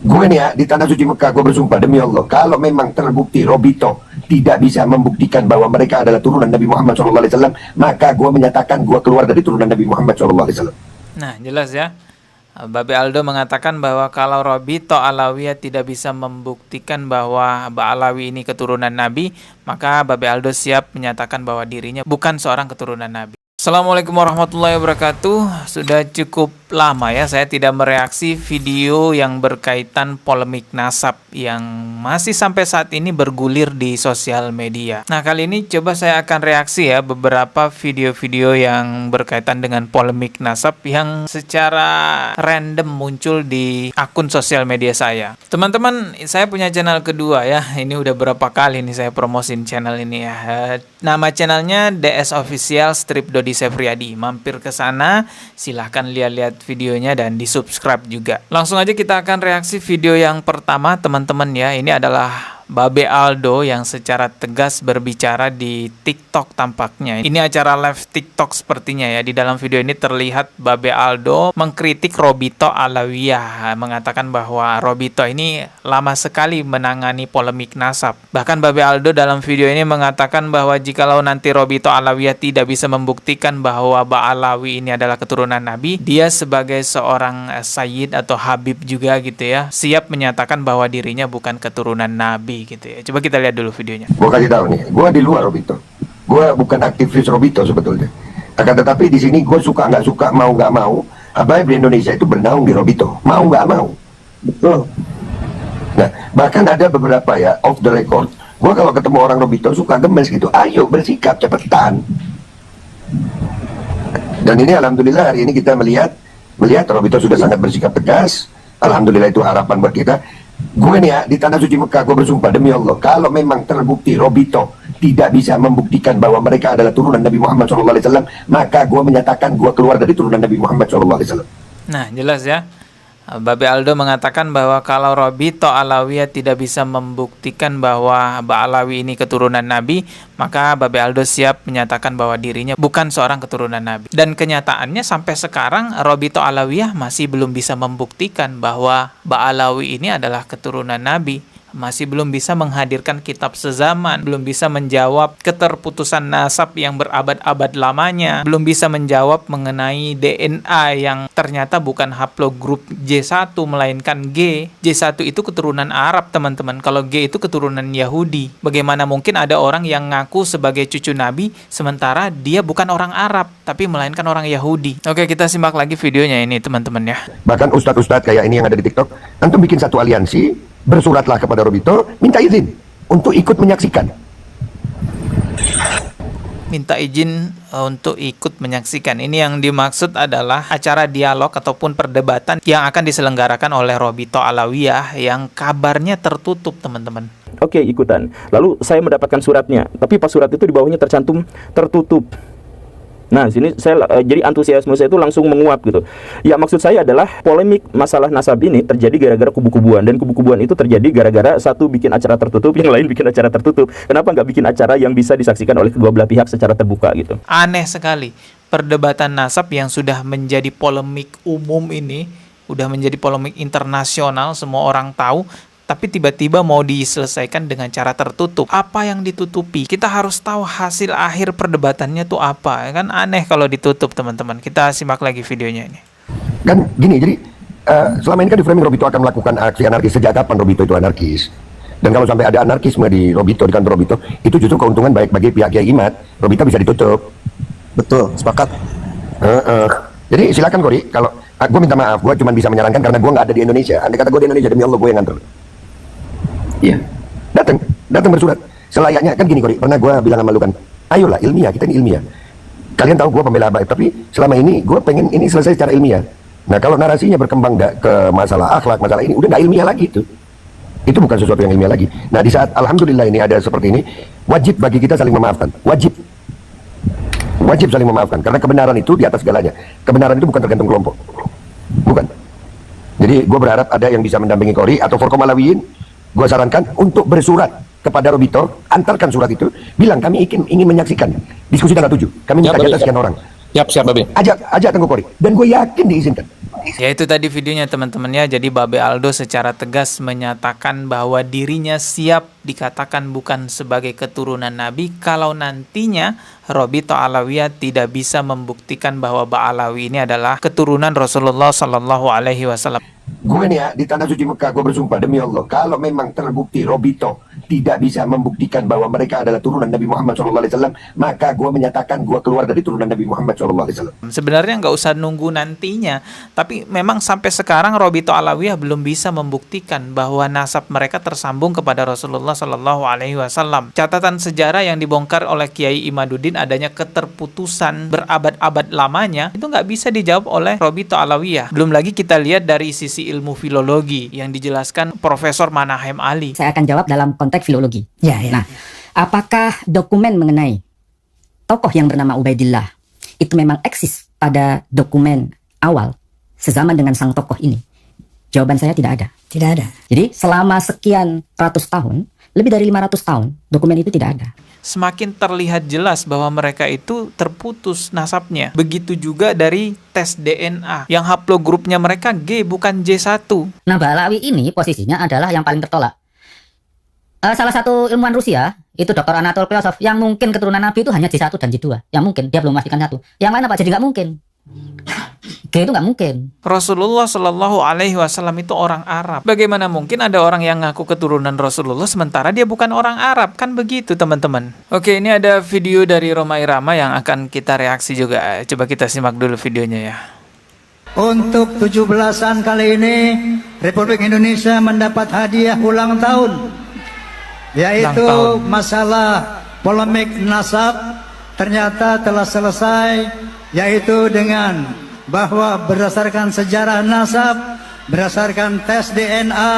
Gue nih ya, di tanah suci Mekah, gue bersumpah demi Allah, kalau memang terbukti Robito tidak bisa membuktikan bahwa mereka adalah turunan Nabi Muhammad SAW, maka gue menyatakan gue keluar dari turunan Nabi Muhammad SAW. Nah, jelas ya. Babe Aldo mengatakan bahwa kalau Robito Alawiyah tidak bisa membuktikan bahwa Ba'alawi ini keturunan Nabi, maka Babe Aldo siap menyatakan bahwa dirinya bukan seorang keturunan Nabi. Assalamualaikum warahmatullahi wabarakatuh. Sudah cukup lama ya saya tidak mereaksi video yang berkaitan polemik nasab yang masih sampai saat ini bergulir di sosial media. Nah, kali ini coba saya akan reaksi ya beberapa video-video yang berkaitan dengan polemik nasab yang secara random muncul di akun sosial media saya. Teman-teman, saya punya channel kedua ya. Ini udah berapa kali nih saya promosin channel ini ya. Nama channelnya DS Official Strip Dodi Sefriadi. Mampir ke sana, silahkan lihat-lihat videonya dan di-subscribe juga. Langsung aja kita akan reaksi video yang pertama teman-teman ya. Ini adalah Babe Aldo yang secara tegas berbicara di TikTok tampaknya. Ini acara live TikTok sepertinya ya. Di dalam video ini terlihat Babe Aldo mengkritik Robito Alawiyah, mengatakan bahwa Robito ini lama sekali menangani polemik nasab. Bahkan Babe Aldo dalam video ini mengatakan bahwa jikalau nanti Robito Alawiyah tidak bisa membuktikan bahwa Ba'alawi ini adalah keturunan Nabi, dia sebagai seorang sayyid atau habib juga gitu ya, siap menyatakan bahwa dirinya bukan keturunan Nabi gitu ya. Coba kita lihat dulu videonya. Gue kasih tahu nih, gue di luar Robito. Gue bukan aktivis Robito sebetulnya. Akan tetapi di sini gue suka nggak suka, mau nggak mau, Habaib di Indonesia itu bernaung di Robito. Mau nggak mau. Betul. Nah, bahkan ada beberapa ya, off the record, gue kalau ketemu orang Robito suka gemes gitu. Ayo bersikap cepetan. Dan ini alhamdulillah hari ini kita melihat Robito sudah sangat bersikap tegas. Alhamdulillah, itu harapan buat kita. Gue nih ya, di tanah suci Mekah, gue bersumpah demi Allah, kalau memang terbukti Robito tidak bisa membuktikan bahwa mereka adalah turunan Nabi Muhammad SAW, maka gue menyatakan gue keluar dari turunan Nabi Muhammad SAW. Nah, jelas ya. Babe Aldo mengatakan bahwa kalau Robito Alawiyah tidak bisa membuktikan bahwa Ba'alawi ini keturunan Nabi, maka Babe Aldo siap menyatakan bahwa dirinya bukan seorang keturunan Nabi. Dan kenyataannya sampai sekarang Robito Alawiyah masih belum bisa membuktikan bahwa Ba'alawi ini adalah keturunan Nabi. Masih belum bisa menghadirkan kitab sezaman, belum bisa menjawab keterputusan nasab yang berabad-abad lamanya, belum bisa menjawab mengenai DNA yang ternyata bukan haplogrup J1 melainkan G. J1 itu keturunan Arab, teman-teman. Kalau G itu keturunan Yahudi. Bagaimana mungkin ada orang yang ngaku sebagai cucu Nabi sementara dia bukan orang Arab tapi melainkan orang Yahudi. Oke, kita simak lagi videonya ini, teman-teman ya. Bahkan ustadz-ustadz kayak ini yang ada di TikTok, antum bikin satu aliansi, bersuratlah kepada Robito, minta izin untuk ikut menyaksikan. Minta izin untuk ikut menyaksikan. Ini yang dimaksud adalah acara dialog ataupun perdebatan yang akan diselenggarakan oleh Robito Alawiyah yang kabarnya tertutup, teman-teman. Oke, ikutan. Lalu saya mendapatkan suratnya, tapi pas surat itu di bawahnya tercantum tertutup. Nah, sini saya jadi antusiasme saya itu langsung menguap gitu. Ya, maksud saya adalah polemik masalah nasab ini terjadi gara-gara kubu-kubuan, dan kubu-kubuan itu terjadi gara-gara satu bikin acara tertutup, yang lain bikin acara tertutup. Kenapa nggak bikin acara yang bisa disaksikan oleh kedua belah pihak secara terbuka gitu? Aneh sekali. Perdebatan nasab yang sudah menjadi polemik umum ini, udah menjadi polemik internasional, semua orang tahu, tapi tiba-tiba mau diselesaikan dengan cara tertutup. Apa yang ditutupi? Kita harus tahu hasil akhir perdebatannya tuh apa. Kan aneh kalau ditutup, teman-teman. Kita simak lagi videonya ini. Kan gini, jadi selama ini kan di framing Robito akan melakukan aksi anarkis. Sejak kapan Robito itu anarkis? Dan kalau sampai ada anarkisme di Robito, di kantor Robito, itu justru keuntungan baik bagi pihak Kiai Imad. Robito bisa ditutup. Betul, sepakat. Jadi silakan Kori, kalau gue minta maaf, gue cuma bisa menyarankan karena gue nggak ada di Indonesia. Andai kata gue di Indonesia, demi Allah gue yang nganter. Iya, datang bersurat. Selayaknya kan gini Kori, pernah gue bilang sama lu kan, ayolah ilmiah, kita ini ilmiah. Kalian tahu gue pembela Habaib, tapi selama ini gue pengen ini selesai secara ilmiah. Nah, kalau narasinya berkembang ke masalah akhlak, masalah ini udah nggak ilmiah lagi itu bukan sesuatu yang ilmiah lagi. Nah, di saat alhamdulillah ini ada seperti ini, wajib bagi kita saling memaafkan. Wajib saling memaafkan, karena kebenaran itu di atas segalanya. Kebenaran itu bukan tergantung kelompok, bukan. Jadi gue berharap ada yang bisa mendampingi Kori atau Forkom Alawiyin. Gue sarankan untuk bersurat kepada Robito, antarkan surat itu, bilang kami ingin menyaksikan diskusi tanggal 7. Kami minta jatah sekian orang. Siap Babe. Ajak Tengku Kori. Dan gue yakin diizinkan. Ya itu tadi videonya teman-teman ya. Jadi Babe Aldo secara tegas menyatakan bahwa dirinya siap dikatakan bukan sebagai keturunan Nabi kalau nantinya Robito Alawiyah tidak bisa membuktikan bahwa Ba'alawi ini adalah keturunan Rasulullah Sallallahu Alaihi Wasallam. Gue nih ya, di Tanah Suci Mekah, gue bersumpah demi Allah, kalau memang terbukti Robito tidak bisa membuktikan bahwa mereka adalah turunan Nabi Muhammad SAW, maka gue menyatakan gue keluar dari turunan Nabi Muhammad SAW. Sebenarnya nggak usah nunggu nantinya, tapi memang sampai sekarang Robito Alawiyah belum bisa membuktikan bahwa nasab mereka tersambung kepada Rasulullah Sallallahu Alaihi Wasallam. Catatan sejarah yang dibongkar oleh Kiai Imaduddin adanya keterputusan berabad-abad lamanya itu nggak bisa dijawab oleh Robito Alawiyah. Belum lagi kita lihat dari sisi ilmu filologi yang dijelaskan Profesor Manahem Ali. Saya akan jawab dalam konteks filologi. Ya. Nah, apakah dokumen mengenai tokoh yang bernama Ubaidillah itu memang eksis pada dokumen awal sezaman dengan sang tokoh ini? Jawaban saya tidak ada. Tidak ada. Jadi selama sekian ratus tahun, lebih dari 500 tahun, dokumen itu tidak ada. Semakin terlihat jelas bahwa mereka itu terputus nasabnya. Begitu juga dari tes DNA yang haplogrupnya mereka G bukan J1. Nah, Ba'alawi ini posisinya adalah yang paling tertolak. Salah satu ilmuwan Rusia, itu Dr. Anatol Klyosov, yang mungkin keturunan Nabi itu hanya J1 dan J2. Yang mungkin, dia belum memastikan satu. Yang lain apa? Jadi nggak mungkin. G itu nggak mungkin. Rasulullah Shallallahu Alaihi Wasallam itu orang Arab. Bagaimana mungkin ada orang yang ngaku keturunan Rasulullah sementara dia bukan orang Arab? Kan begitu teman-teman. Oke, ini ada video dari Roma Irama yang akan kita reaksi juga. Coba kita simak dulu videonya ya. Untuk 17-an kali ini Republik Indonesia mendapat hadiah ulang tahun, yaitu masalah polemik nasab ternyata telah selesai, yaitu dengan bahwa berdasarkan sejarah nasab, berdasarkan tes DNA,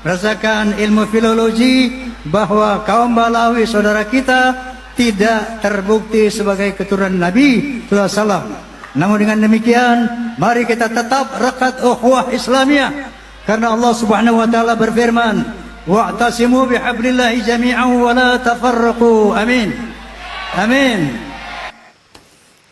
berdasarkan ilmu filologi, bahwa kaum Ba'alawi saudara kita tidak terbukti sebagai keturunan Nabi SAW. Namun dengan demikian, mari kita tetap rekat ukhuwah Islamiyah, karena Allah Subhanahu wa taala berfirman, wa'tasimu bihablillahi jami'an wa la tafarraqu. Amin. Amin.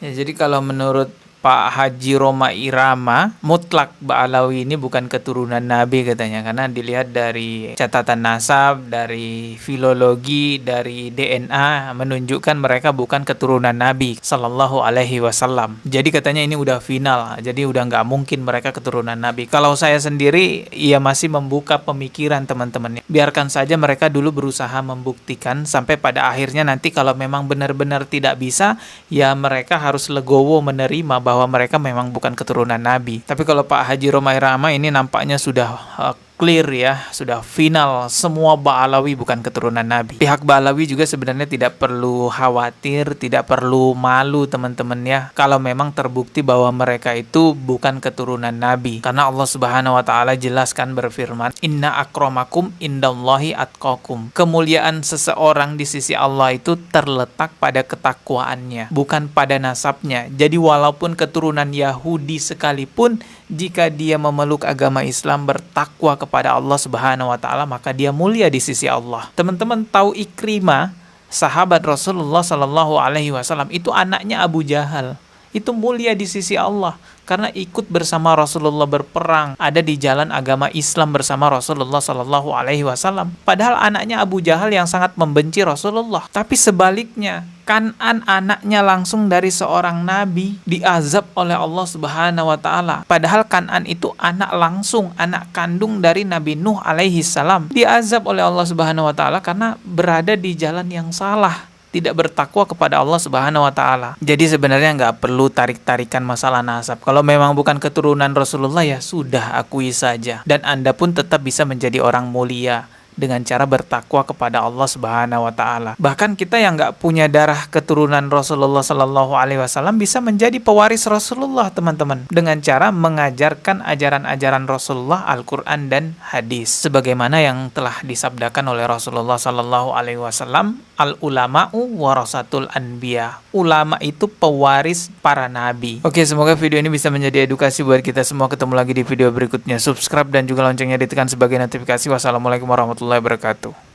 Ya, jadi kalau menurut Pak Haji Roma Irama, mutlak Ba'alawi ini bukan keturunan Nabi katanya, karena dilihat dari catatan nasab, dari filologi, dari DNA menunjukkan mereka bukan keturunan Nabi Sallallahu Alaihi Wasallam. Jadi katanya ini udah final, jadi udah nggak mungkin mereka keturunan Nabi. Kalau saya sendiri, ya masih membuka pemikiran teman-teman. Biarkan saja mereka dulu berusaha membuktikan, sampai pada akhirnya nanti kalau memang benar-benar tidak bisa, ya mereka harus legowo menerima bahwa mereka memang bukan keturunan Nabi. Tapi kalau Pak Haji Roma Irama ini nampaknya sudah clear ya, sudah final, semua Ba'alawi bukan keturunan Nabi. Pihak Ba'alawi juga sebenarnya tidak perlu khawatir, tidak perlu malu teman-teman ya, kalau memang terbukti bahwa mereka itu bukan keturunan Nabi. Karena Allah Subhanahu wa taala jelaskan berfirman, "Inna akramakum indallahi atqakum." Kemuliaan seseorang di sisi Allah itu terletak pada ketakwaannya, bukan pada nasabnya. Jadi walaupun keturunan Yahudi sekalipun, jika dia memeluk agama Islam, bertakwa kepada Allah Subhanahu wa taala, maka dia mulia di sisi Allah. Teman-teman tahu Ikrimah, sahabat Rasulullah Sallallahu Alaihi Wasallam, itu anaknya Abu Jahal. Itu mulia di sisi Allah karena ikut bersama Rasulullah berperang, ada di jalan agama Islam bersama Rasulullah Sallallahu Alaihi Wasallam. Padahal anaknya Abu Jahal yang sangat membenci Rasulullah. Tapi sebaliknya, Kan'an anaknya langsung dari seorang nabi diazab oleh Allah Subhanahu wa taala. Padahal Kan'an itu anak langsung, anak kandung dari Nabi Nuh alaihi salam. Diazab oleh Allah Subhanahu wa taala karena berada di jalan yang salah, tidak bertakwa kepada Allah Subhanahu wa taala. Jadi sebenarnya nggak perlu tarik-tarikan masalah nasab. Kalau memang bukan keturunan Rasulullah, ya sudah, akui saja. Dan Anda pun tetap bisa menjadi orang mulia dengan cara bertakwa kepada Allah Subhanahu wa taala. Bahkan kita yang nggak punya darah keturunan Rasulullah Sallallahu Alaihi Wasallam bisa menjadi pewaris Rasulullah, teman-teman, dengan cara mengajarkan ajaran-ajaran Rasulullah, Al-Quran dan hadis, sebagaimana yang telah disabdakan oleh Rasulullah Sallallahu Alaihi Wasallam, al-ulama'u warasatul anbiya. Ulama itu pewaris para nabi. Oke, semoga video ini bisa menjadi edukasi buat kita semua. Ketemu lagi di video berikutnya. Subscribe dan juga loncengnya ditekan sebagai notifikasi. Wassalamualaikum warahmatullahi wabarakatuh.